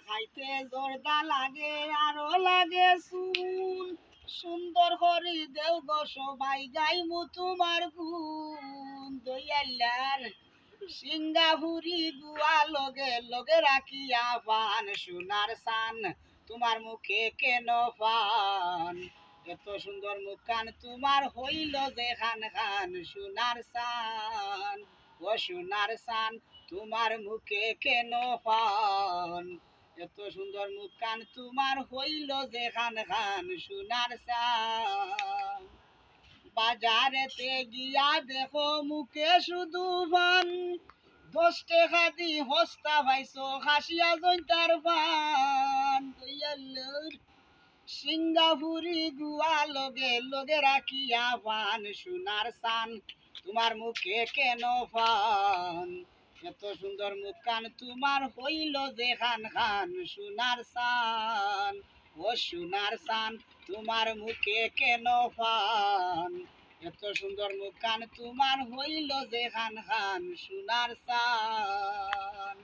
খাইতে জোরদা লাগে আরো লাগে চুন, সুন্দর হরি দেও গো সবাই গাইমু তোমার গুণ। দয়াল্লার সিঙ্গাপুরি গুয়া লগে লগে রাখিয়া পান, সোনার সান তোমার মুখে কেন পান? এত সুন্দর মুখখান তোমার হইল যে খান খান, সোনার সান ও সোনার সান তোমার মুখে কেন পান? এত সুন্দর মুখখান তোমার হইল যে খান খান, সোনার সান। বাজারেতে গিয়া দেখো মুখে শুধু পান, 10 টাকা দি হস্তা পাইছো খাসিয়া জৈন্তার পান। দয়াল্লার সিঙ্গাপুরি গুয়া লগে লগে রাখিয়া পান, সোনার সান তোমার মুখে কেন পান? এত সুন্দর মুখখান তোমার হইল যে খান খান, সোনার সান ও সোনার সান তোমার মুখে কেন পান? এত সুন্দর মুখখান তোমার হইল যে খান খান, সোনার সান।